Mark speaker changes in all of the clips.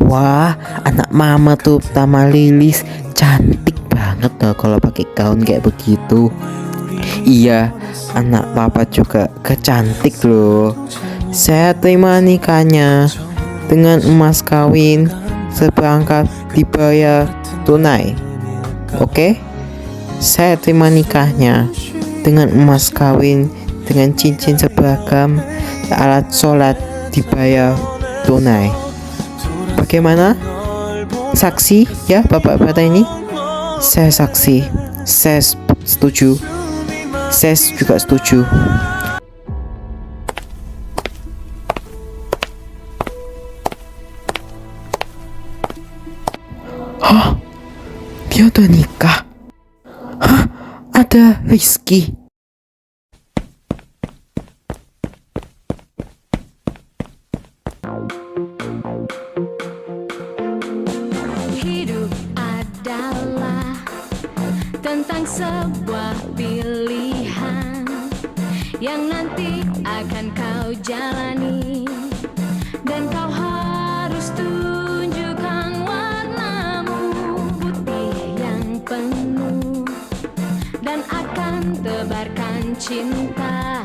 Speaker 1: Wah, anak mama tuh pertama Lilis cantik banget loh kalau pakai gaun kayak begitu. Iya, anak papa juga kecantik loh. Saya terima nikahnya dengan emas kawin seperangkat dibayar tunai. Oke? Saya terima nikahnya dengan emas kawin dengan cincin seberagam, alat sholat dibayar tunai. Bagaimana? Saksi ya bapak-bapak ini? Saya saksi. Saya setuju. Saya juga setuju. Hah? Dia udah nikah? Hah? Ada Rizky?
Speaker 2: Hidup adalah tentang sebuah pilihan yang nanti akan kau jalani, dan kau harus tunjukkan warnamu putih yang penuh, dan akan tebarkan cinta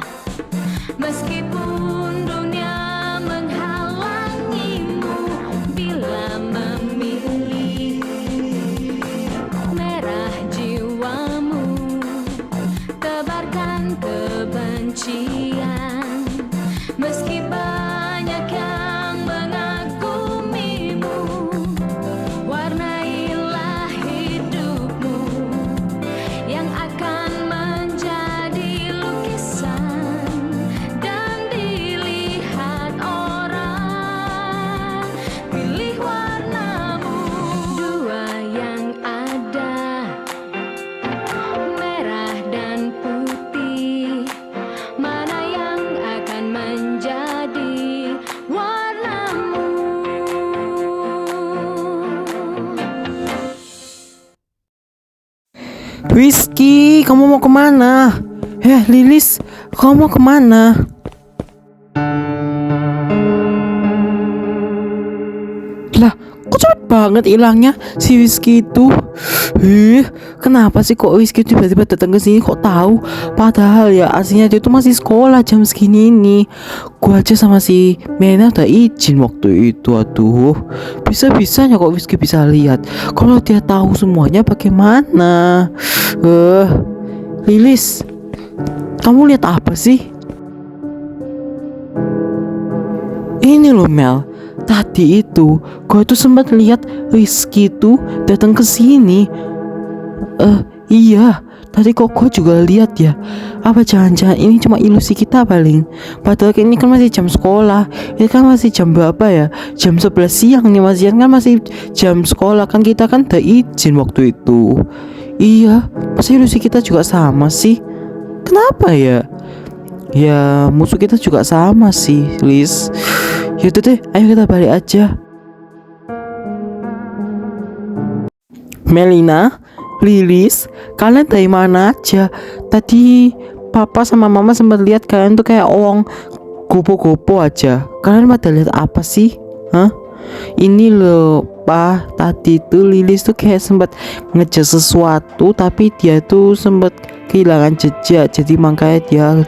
Speaker 2: meskipun dunia menghalangimu. Bila memilih merah jiwamu, tebarkan kebencian meski banyak yang mengagumimu. Warnailah hidupmu yang akan menjadi lukisan dan dilihat orang. Pilih warnamu, dua yang ada, merah dan putih. Mana yang akan menjadi warnamu?
Speaker 1: Rizky, kamu mau kemana? Lilis, kamu mau kemana? Lah, kok cepet banget hilangnya si Rizky itu? Kenapa sih kok Rizky tiba-tiba datang ke sini? Kok tahu? Padahal ya aslinya dia tuh masih sekolah jam segini ini. Gua aja sama si Mena udah izin waktu itu. Aduh, bisa-bisanya kok Rizky bisa lihat. Kalau dia tahu semuanya bagaimana? Lilis, kamu lihat apa sih? Ini loh Mel, tadi itu gue tuh sempat lihat Rizky tuh datang ke sini. Iya, tadi kok gue juga lihat ya. Apa jangan-jangan ini cuma ilusi kita paling? Padahal ini kan masih jam sekolah. Ini kan masih jam berapa ya? Jam 11 siang nih, masih kan masih jam sekolah kan, kita kan udah izin waktu itu. Iya, masa ilusi kita juga sama sih? Kenapa ya? Ya musuh kita juga sama sih, Liz. Yaudah deh, ayo kita balik aja. Melina, Lilis, kalian dari mana aja? Tadi papa sama mama sempat lihat kalian tuh kayak orang gopo-gopo aja. Kalian pada lihat apa sih? Hah? Ini loh, Pak, tadi tuh Lilis tuh kayak sempat ngejar sesuatu, tapi dia tuh sempat kehilangan jejak. Jadi makanya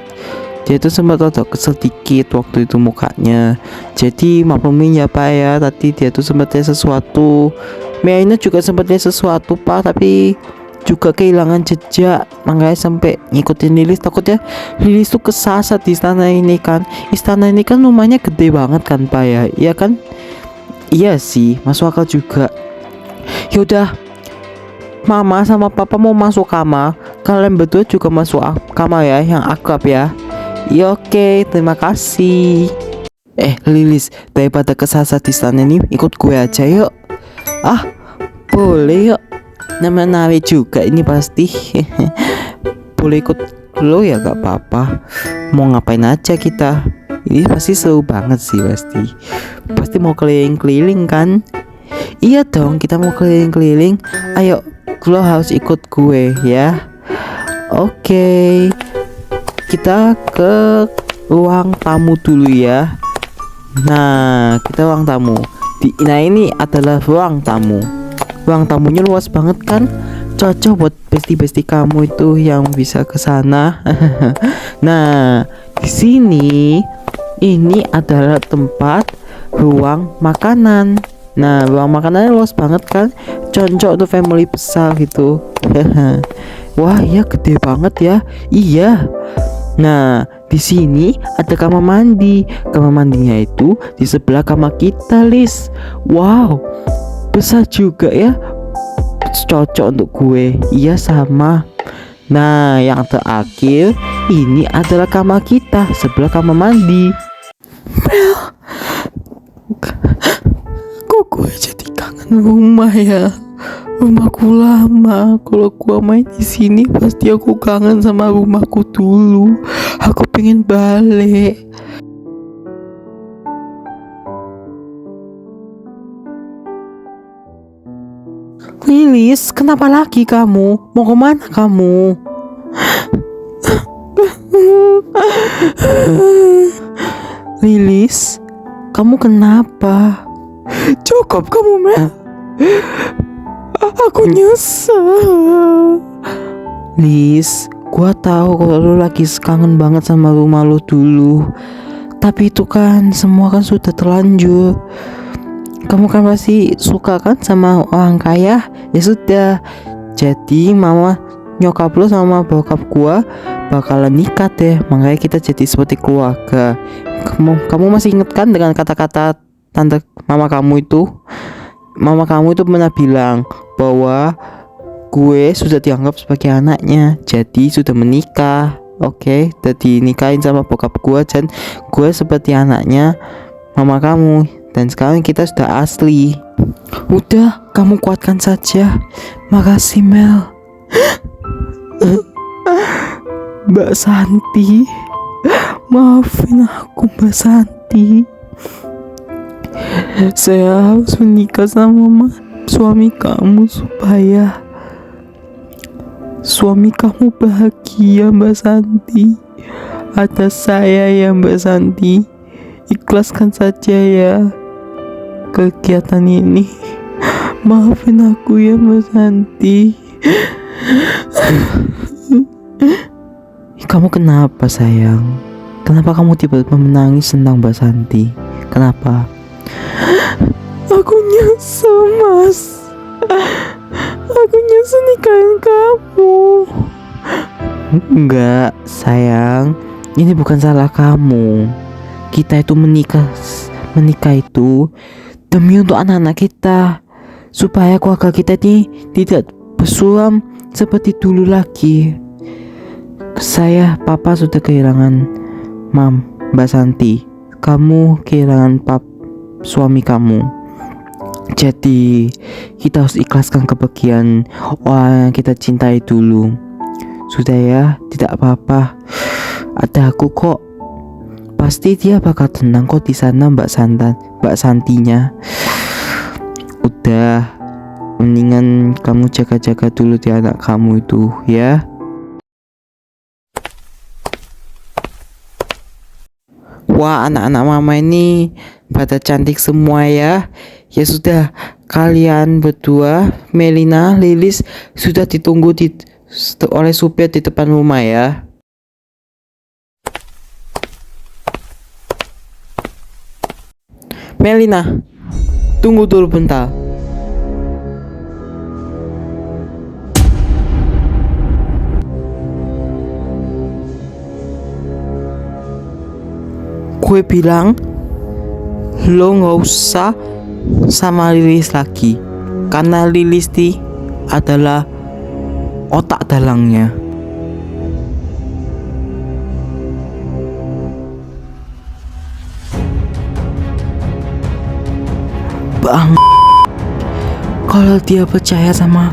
Speaker 1: dia tuh sempat agak kesel dikit waktu itu mukanya. Jadi maklumin ya Pak ya, tadi dia tuh sempat lihat sesuatu. Meina juga sempat lihat sesuatu Pak, tapi juga kehilangan jejak, makanya sampai ngikutin Lilis. Takutnya Lilis tuh kesasar di istana ini kan. Istana ini kan rumahnya gede banget kan Pak ya, iya kan? Iya sih, masuk akal juga. Yaudah, mama sama papa mau masuk kamar, kalian berdua juga masuk kamar ya, yang akrab ya. Ya oke, terima kasih. Lilis, daripada kesasar di sana nih, ikut gue aja yuk. Ah, boleh yuk. Nama-nama juga ini pasti. Boleh ikut lo ya, gak apa-apa. Mau ngapain aja kita? Ini pasti seru banget sih pasti. Pasti mau keliling-keliling kan? Iya dong, kita mau keliling-keliling. Ayo, lo harus ikut gue ya. Oke. Kita ke ruang tamu dulu ya. Nah, kita ruang tamu. Nah, ini adalah ruang tamu. Ruang tamunya luas banget kan? Cocok buat besti-besti kamu itu yang bisa ke sana. Nah, di sini ini adalah tempat ruang makanan. Nah, ruang makanannya luas banget kan? Cocok untuk family besar gitu. Wah, ya gede banget ya. Iya. Nah, di sini ada kamar mandi. Kamar mandinya itu di sebelah kamar kita, Lis. Wow, besar juga ya. Cocok untuk gue. Iya, sama. Nah, yang terakhir ini adalah kamar kita sebelah kamar mandi. Kok gue jadi kangen rumah ya? Rumahku lama. Kalau gua main di sini pasti aku kangen sama rumahku dulu. Aku pengen balik. Lilis, kenapa lagi kamu? Mau kemana kamu? Lilis, kamu kenapa? Cukup kamu, Mel. Aku nyesel. Lis, gua tahu kalau lu lagi kangen banget sama rumah lu dulu. Tapi itu kan semua kan sudah terlanjur. Kamu kan pasti suka kan sama orang kaya. Ya sudah. Jadi mama nyokap lu sama bokap gua bakalan nikah deh. Makanya kita jadi seperti keluarga. Kamu masih inget kan dengan kata-kata tante mama kamu itu? Mama kamu itu pernah bilang bahwa gue sudah dianggap sebagai anaknya, jadi sudah menikah. Oke, jadi nikahin sama bokap gue dan gue seperti anaknya mama kamu. Dan sekarang kita sudah asli. Udah, kamu kuatkan saja. Makasih, Mel. Mbak Santi, maafin aku, Mbak Santi. Saya harus menikah sama suami kamu supaya suami kamu bahagia, Mbak Santi. Ada saya ya, Mbak Santi. Ikhlaskan saja ya kegiatan ini. Maafin aku ya, Mbak Santi. Kamu kenapa, sayang? Kenapa kamu tiba-tiba menangis tentang Mbak Santi? Kenapa? Aku nyesel, Mas. Aku nyesel nikahin kamu. Enggak, sayang. Ini bukan salah kamu. Kita itu menikah itu demi untuk anak-anak kita, supaya keluarga kita ini tidak bersuam seperti dulu lagi. Saya, papa sudah kehilangan Mbak Santi. Kamu kehilangan suami kamu. Jadi kita harus ikhlaskan kepergian orang yang kita cintai dulu. Sudah ya, tidak apa-apa. Ada aku kok. Pasti dia bakal tenang kok di sana, Mbak Santinya. Udah, mendingan kamu jaga-jaga dulu di anak kamu itu ya. Wah, anak-anak mama ini pada cantik semua ya. Ya sudah, kalian berdua, Melina, Lilis, sudah ditunggu oleh supir di depan rumah ya. Melina, tunggu dulu bentar. Gue bilang lo gak usah sama Lilis lagi, karena Lilis adalah otak dalangnya. Bang, kalau dia percaya sama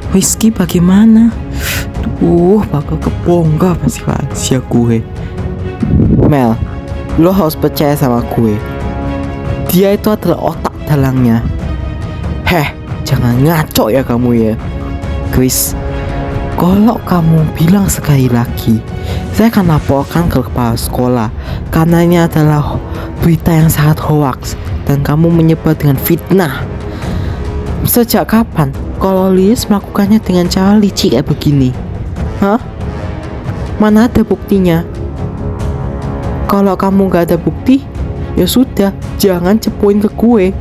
Speaker 1: Rizky bagaimana? Bakal kebongkar pasti rahasia gue. Mel, lo harus percaya sama gue. Dia itu adalah otak dalangnya. Jangan ngaco ya kamu ya. Chris, kalau kamu bilang sekali lagi Saya akan laporkan ke kepala sekolah karena ini adalah berita yang sangat hoax dan kamu menyebar dengan fitnah. Sejak kapan kalau Lilis melakukannya dengan cara licik kayak begini? Hah? Mana ada buktinya? Kalau kamu gak ada bukti, ya sudah, jangan cepuin ke gue.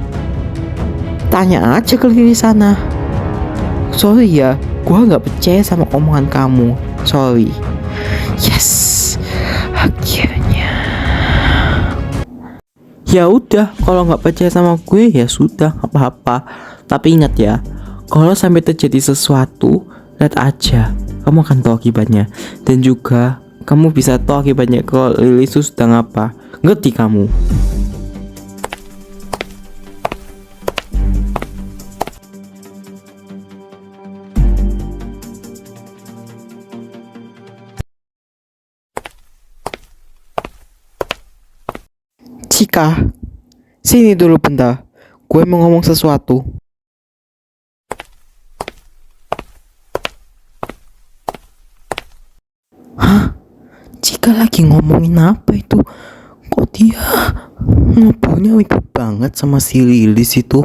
Speaker 1: Tanya aja ke Lilis sana. Sorry ya, gue gak percaya sama omongan kamu. Sorry. Yes, akhirnya. Ya udah, kalau nggak percaya sama gue ya sudah, nggak apa-apa. Tapi ingat ya, kalau sampai terjadi sesuatu, lihat aja, kamu akan tahu akibatnya. Dan juga kamu bisa tahu akibatnya kalau Lilis itu sedang apa. Ngerti kamu? Cika, sini dulu bentar. Gue mau ngomong sesuatu. Hah? Cika lagi ngomongin apa itu? Kok dia ngobrolnya ribet banget sama si Lilis itu?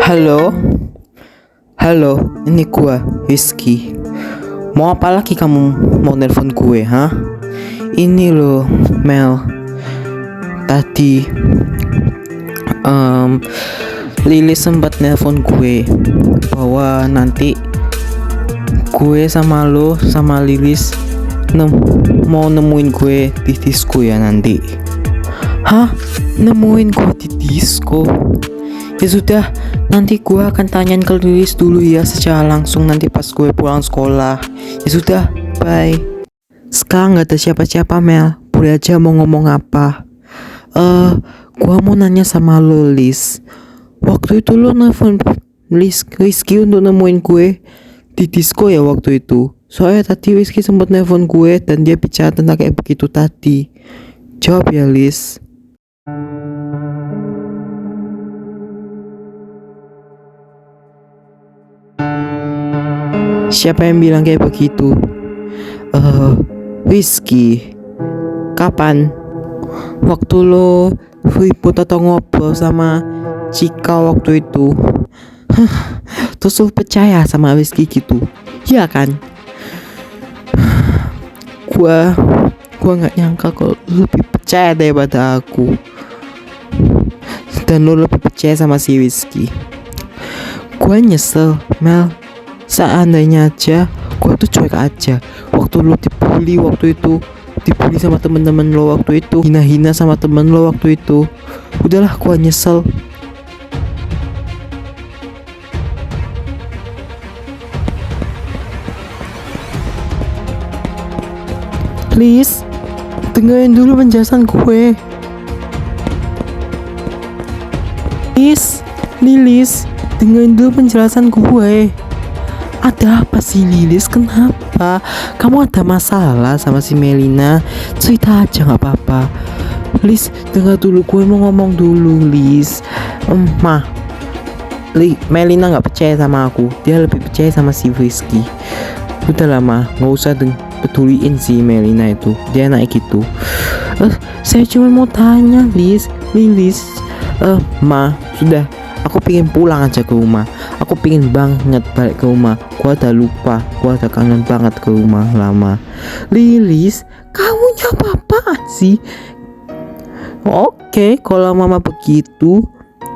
Speaker 1: Halo? Halo, ini gua, Rizky. Mau apa lagi kamu mau nelpon gue, ha? Ini loh, Mel. Tadi Lilis sempat nelpon gue bahwa nanti gue sama lo sama Lilis mau nemuin gue di disco ya nanti. Hah? Nemuin gue di disco? Ya sudah, nanti gue akan tanyain ke Lilis dulu ya secara langsung nanti pas gue pulang sekolah. Ya sudah, bye. Sekarang gak ada siapa-siapa, Mel. Boleh aja mau ngomong apa. Gue mau nanya sama lo, Liz. Waktu itu lo nelfon Rizky untuk nemuin gue di disco ya waktu itu. Soalnya tadi Rizky sempat nelfon gue dan dia bicara tentang kayak begitu tadi. Jawab ya, Liz. Siapa yang bilang kayak begitu? Rizky. Kapan? Waktu lo ribut atau ngobrol sama Cika waktu itu. Terus lo percaya sama Rizky gitu? Iya kan? Gua gak nyangka kalau lo lebih percaya daripada aku. Dan lo lebih percaya sama si Rizky. Gua nyesel, Mel. Seandainya aja gue tuh cuek aja waktu lo dibully waktu itu, dibully sama temen-temen lo waktu itu, hina-hina sama temen lo waktu itu. Udahlah, gue nyesel. Please, dengerin dulu penjelasan gue. Please, Lilis, dengerin dulu penjelasan gue. Ada apa sih, Lilis? Kenapa? Kamu ada masalah sama si Melina? Cerita aja gak apa-apa. Liz, dengar dulu, gue mau ngomong dulu, Liz. Melina gak percaya sama aku. Dia lebih percaya sama si Rizky. Udah lama, gak usah peduliin si Melina itu. Dia naik gitu. Saya cuma mau tanya, Lilis. Sudah. Aku pengen pulang aja ke rumah. Aku pengen banget balik ke rumah. Gua udah lupa. Gua udah kangen banget ke rumah lama. Lilis, kamu apa-apaan sih? Oke, kalau mama begitu,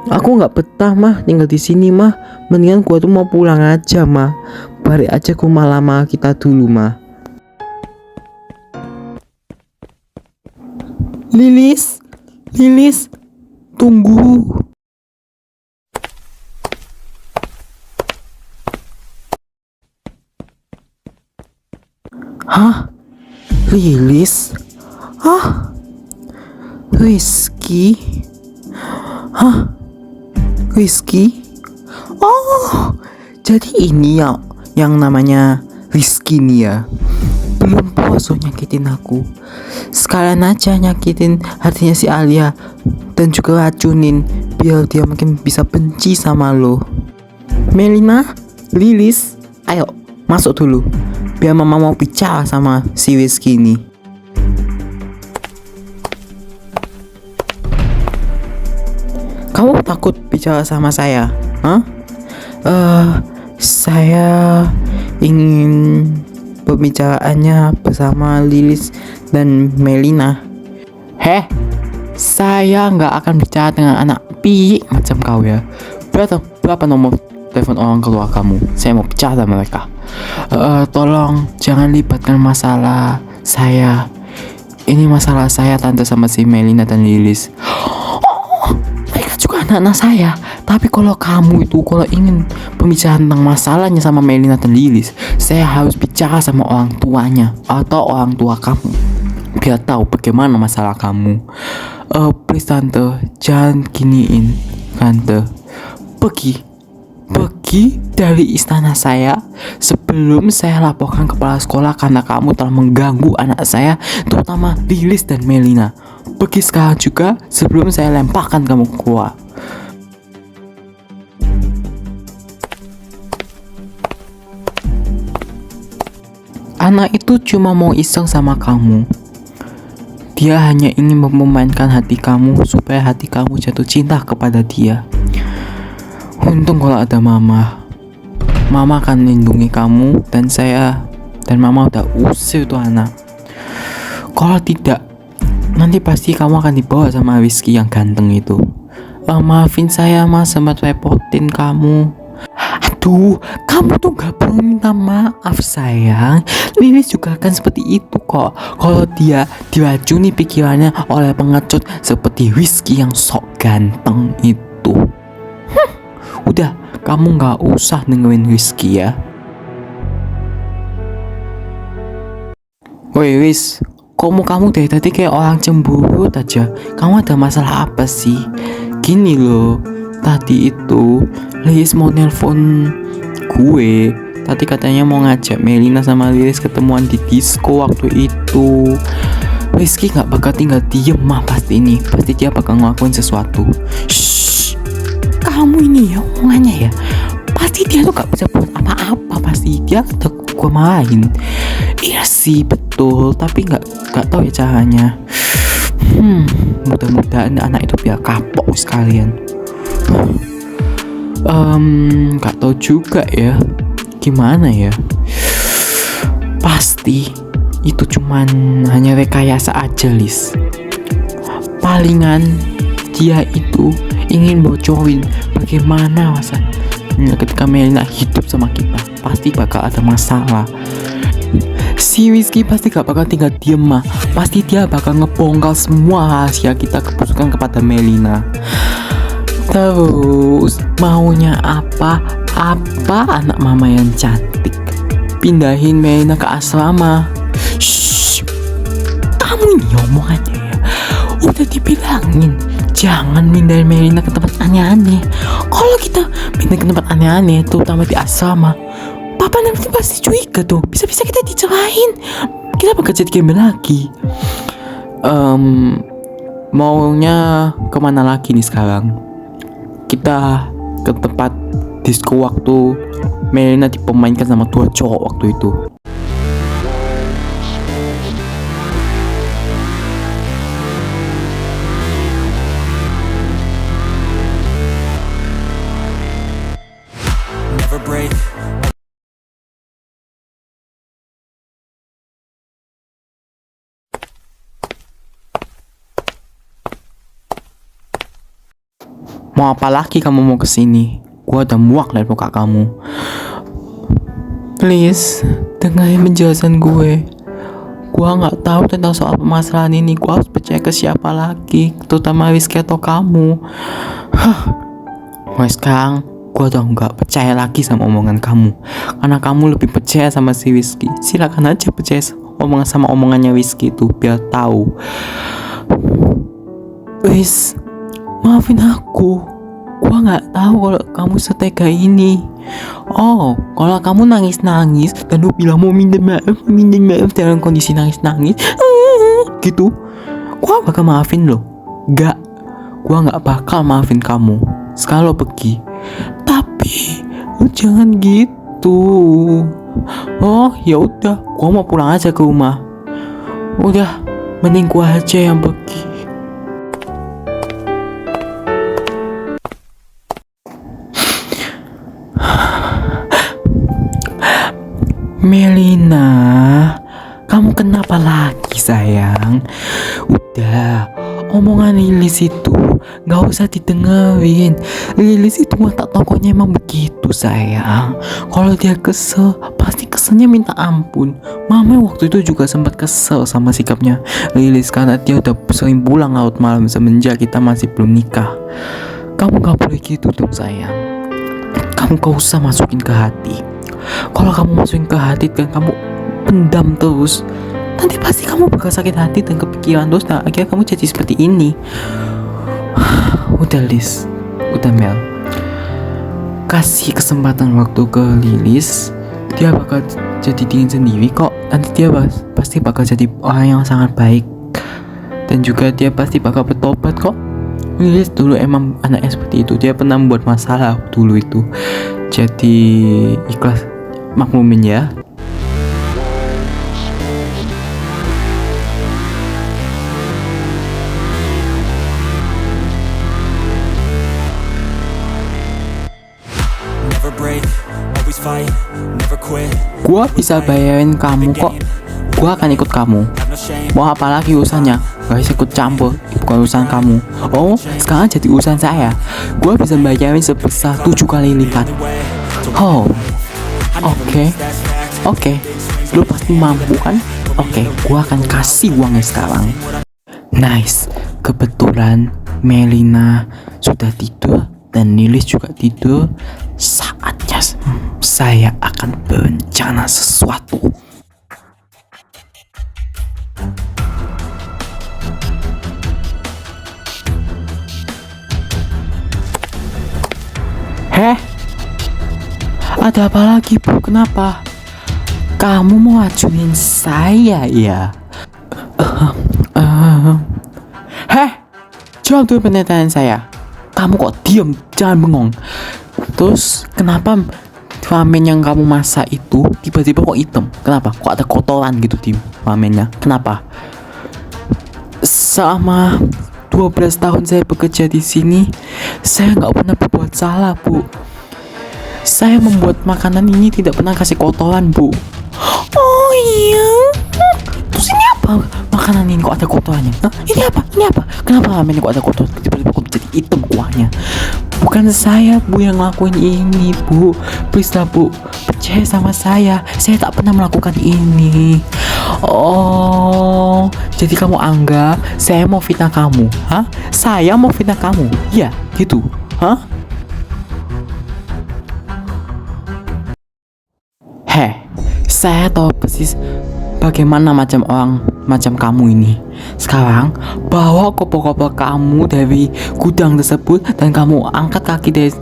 Speaker 1: aku nggak betah mah tinggal di sini mah. Mendingan gua tuh mau pulang aja mah. Balik aja ke rumah lama kita dulu mah. Lilis, tunggu. Hah? Lilis? Hah? Rizky? Hah? Rizky? Oh, jadi ini ya yang namanya Rizky nih ya. Belum puas lo nyakitin aku. Sekalian aja nyakitin hatinya si Alia dan juga racunin biar dia makin bisa benci sama lo. Melina, Lilis, ayo masuk dulu. Biar mama mau bicara sama si Rizky ini. Kamu takut bicara sama saya? Hah? Saya ingin pembicaraannya bersama Lilis dan Melina. Heh, saya nggak akan bicara dengan anak piik macam kau ya. Berapa nomor telepon orang keluar kamu? Saya mau bicara sama mereka. Tolong jangan libatkan masalah saya. Ini masalah saya tante sama si Melina dan Lilis. Mereka juga anak-anak saya. Tapi kalau kamu itu kalau ingin pembicaraan tentang masalahnya sama Melina dan Lilis, saya harus bicara sama orang tuanya atau orang tua kamu biar tahu bagaimana masalah kamu. Please tante, jangan giniin tante. Pergi dari istana saya sebelum saya laporkan kepala sekolah karena kamu telah mengganggu anak saya, terutama Lilis dan Melina. Pergi sekarang juga sebelum saya lemparkan kamu keluar. Anak itu cuma mau iseng sama kamu. Dia hanya ingin memainkan hati kamu supaya hati kamu jatuh cinta kepada dia. Untung kalau ada mama. Mama akan lindungi kamu dan saya dan mama udah usir tuh anak. Kalau tidak, nanti pasti kamu akan dibawa sama Rizky yang ganteng itu. Maafin saya mas, sempat repotin kamu. Aduh, kamu tuh gak perlu minta maaf sayang. Lilis juga akan seperti itu kok. Kalau dia diracuni pikirannya oleh pengecut seperti Rizky yang sok ganteng itu. Udah, kamu gak usah dengerin Rizky ya. Woi Riz, kamu dari tadi kayak orang cemberut aja. Kamu ada masalah apa sih? Gini loh, tadi itu Lilis mau nelpon gue. Tadi katanya mau ngajak Melina sama Lilis ketemuan di disco waktu itu. Rizky gak bakal tinggal diem mah pasti ini. Pasti dia bakal ngelakuin sesuatu. Shhh, kamu ini ya omongannya ya. Pasti dia tuh gak bisa buat apa-apa. Pasti dia udah gue main. Iya sih betul, tapi gak tahu ya caranya. Mudah-mudahan anak itu biar kapok sekalian. Gak tahu juga ya gimana ya. Pasti itu cuman hanya rekayasa aja Lis. Palingan dia itu ingin bocorin bagaimana masa ketika Melina hidup sama kita. Pasti bakal ada masalah. Si Rizky pasti gak bakal tinggal diem mah. Pasti dia bakal ngebongkar semua rahasia kita kebusukan kepada Melina. Terus maunya apa anak mama yang cantik. Pindahin Melina ke asrama. Shhh, kamu ini omongannya ya. Udah dibilangin jangan pindahin Melina ke tempat aneh-aneh. Kalau kita pindah ke tempat aneh-aneh, terutama di asrama, papa nanti pasti curiga tuh. Bisa-bisa kita dicerahin. Kita bakal jadi gembel lagi. Maunya kemana lagi nih sekarang? Kita ke tempat disco waktu Melina dipermainkan sama dua cowok waktu itu.
Speaker 3: Never break.
Speaker 1: Mau apa lagi kamu mau kesini? Gua udah muak liat muka kamu. Please, dengerin penjelasan gue. Gua nggak tahu tentang soal permasalahan ini. Gua harus percaya ke siapa lagi? Terutama Rizky atau kamu. Mulai sekarang, gua udah nggak percaya lagi sama omongan kamu. Karena kamu lebih percaya sama si Rizky. Silakan aja percaya sama omongannya Rizky itu biar tahu. Riz, maafin aku. Gua nggak tahu kalau kamu setega ini. Oh, kalau kamu nangis-nangis dan lu bilang mau minta maaf dalam kondisi nangis-nangis, gitu, gua bakal maafin lo. Gak, gua nggak bakal maafin kamu. Sekarang lo pergi. Tapi Jangan gitu. Oh, ya udah, gua mau pulang aja ke rumah. Udah, mending gua aja yang pergi. Melina, kamu kenapa lagi sayang? Udah, omongan Lilis itu gak usah didengerin. Lilis itu watak tokonya emang begitu sayang. Kalau dia kesel, pasti keselnya minta ampun. Mama waktu itu juga sempat kesel sama sikapnya Lilis karena dia udah sering pulang larut malam semenjak kita masih belum nikah. Kamu gak boleh gitu dong sayang. Kamu gak usah masukin ke hati. Kalau kamu masukin ke hati dan kamu pendam terus, nanti pasti kamu bakal sakit hati dan kepikiran terus, dan akhirnya kamu jadi seperti ini. Udah Liz, udah Mel, kasih kesempatan waktu ke Lilis. Dia bakal jadi dingin sendiri kok. Nanti dia pasti bakal jadi orang yang sangat baik, dan juga dia pasti bakal bertobat kok. Lilis dulu emang anaknya seperti itu. Dia pernah membuat masalah dulu itu. Jadi ikhlas, maklumin ya.
Speaker 3: Never break, always fight, never quit.
Speaker 1: Gua bisa bayarin kamu kok. Gua akan ikut kamu.
Speaker 3: Have no shame.
Speaker 1: Mau apa lagi urusannya? Gak bisa ikut campur. Bukan urusan kamu. Oh, sekarang jadi urusan saya. Gua bisa bayarin sebesar 7 kali lipat. Oh, oke. Lu pasti mampu kan? Oke, gua akan kasih uangnya sekarang. Nice. Kebetulan Melina sudah tidur dan Lilis juga tidur. Saatnya saya akan berencana sesuatu. Heh? Ada apa lagi, Bu? Kenapa? Kamu mau acunin saya ya? Heh? Jawab dulu pertanyaan saya. Kamu kok diem? Jangan bengong. Terus kenapa ramen yang kamu masak itu tiba-tiba kok hitam? Kenapa? Kok ada kotoran gitu di ramennya? Kenapa? Selama 12 tahun saya bekerja di sini, saya nggak pernah berbuat salah, Bu. Saya membuat makanan ini tidak pernah kasih kotoran, Bu. Oh iya? Terus ini apa? Makanan ini kok ada kotorannya? Hah? Ini apa? Ini apa? Kenapa ramen kok ada kotoran? Tiba-tiba kok jadi hitam kuahnya? Bukan saya, Bu, yang ngelakuin ini, Bu. Please lah, Bu. Percaya sama saya. Saya tak pernah melakukan ini. Oh, jadi kamu anggap saya mau fitnah kamu? Hah? Saya mau fitnah kamu? Ya, gitu. Hah? Saya tahu persis bagaimana macam orang macam kamu ini. Sekarang bawa koper-koper kamu dari gudang tersebut dan kamu angkat kaki dari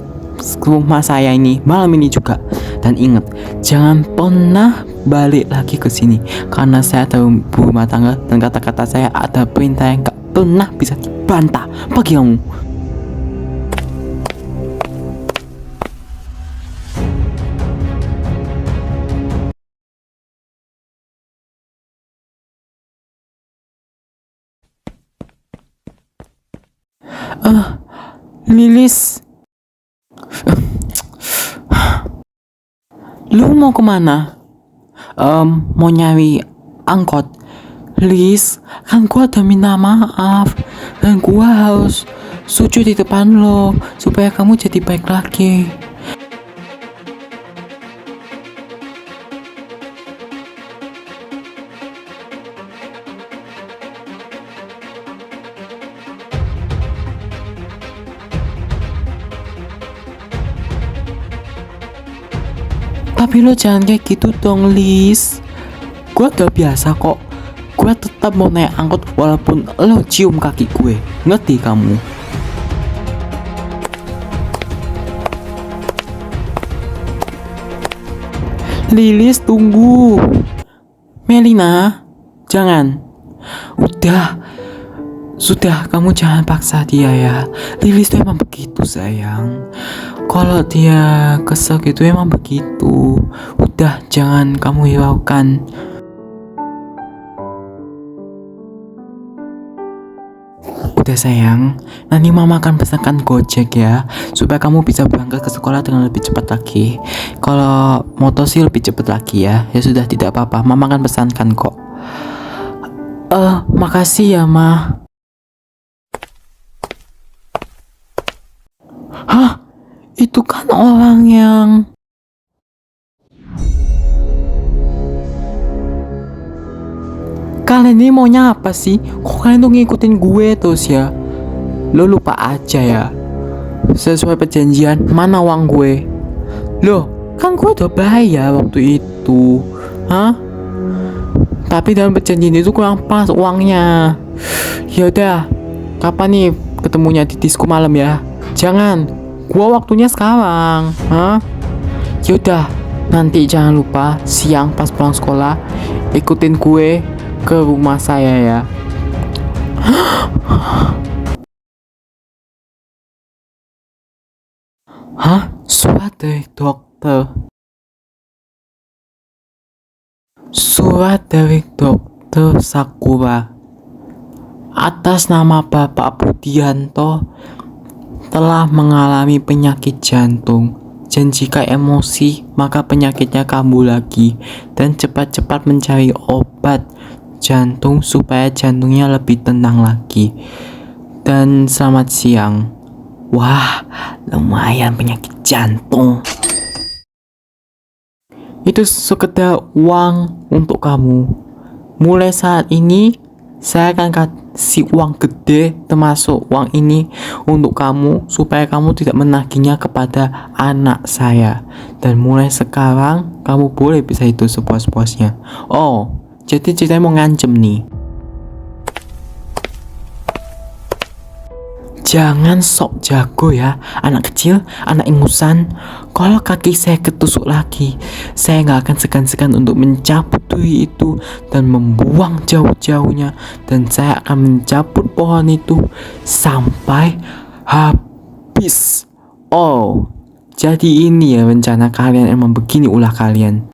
Speaker 1: rumah saya ini malam ini juga. Dan ingat, jangan pernah balik lagi ke sini karena saya tahu berumah tangga dan kata-kata saya ada perintah yang gak pernah bisa dibantah. Pergi kamu. Lilis, lu mau kemana? Mau nyari angkot. Lilis, kan gua udah minta maaf dan gua harus sujud di depan lo supaya kamu jadi baik lagi. Tapi lo jangan kayak gitu dong, Liz. Gue udah biasa kok. Gue tetap mau naik angkot walaupun lo cium kaki gue. Ngerti kamu? Lilis, tunggu. Melina, jangan. Udah. Sudah, kamu jangan paksa dia ya. Lilis tuh emang begitu sayang. Kalau dia kesel gitu emang begitu. Udah, jangan kamu hiraukan. Udah sayang, nanti mama akan pesankan Gojek ya, supaya kamu bisa berangkat ke sekolah dengan lebih cepat lagi. Kalau motor sih lebih cepat lagi ya. Ya sudah, tidak apa-apa, mama akan pesankan kok. Makasih ya ma. Hah? Itu kan orang yang... Kalian ini maunya apa sih? Kok kalian tuh ngikutin gue terus ya? Lo lupa aja ya. Sesuai perjanjian, mana uang gue? Loh, kan gue udah bayar waktu itu. Hah? Tapi dalam perjanjian itu kurang pas uangnya. Yaudah, kapan nih ketemunya di disco malam ya? Jangan, gua waktunya sekarang. Hah? Yaudah, nanti jangan lupa siang pas pulang sekolah ikutin gue ke rumah saya ya. Hah? Surat dari dokter. Surat dari dokter Sakura atas nama Bapak Budianto telah mengalami penyakit jantung, dan jika emosi maka penyakitnya kambuh lagi, dan cepat-cepat mencari obat jantung supaya jantungnya lebih tenang lagi. Dan selamat siang. Wah, lumayan penyakit jantung. Itu sekedar uang untuk kamu. Mulai saat ini saya akan kasih uang gede, termasuk uang ini untuk kamu, supaya kamu tidak menagihnya kepada anak saya. Dan mulai sekarang kamu boleh bisa hidup sepuas-puasnya. Oh, jadi ceritanya mau ngancem nih. Jangan sok jago ya, anak kecil, anak ingusan. Kalau kaki saya ketusuk lagi, saya nggak akan segan-segan untuk mencabut duri itu dan membuang jauh-jauhnya. Dan saya akan mencabut pohon itu sampai habis. Oh, jadi ini ya rencana kalian, emang begini ulah kalian.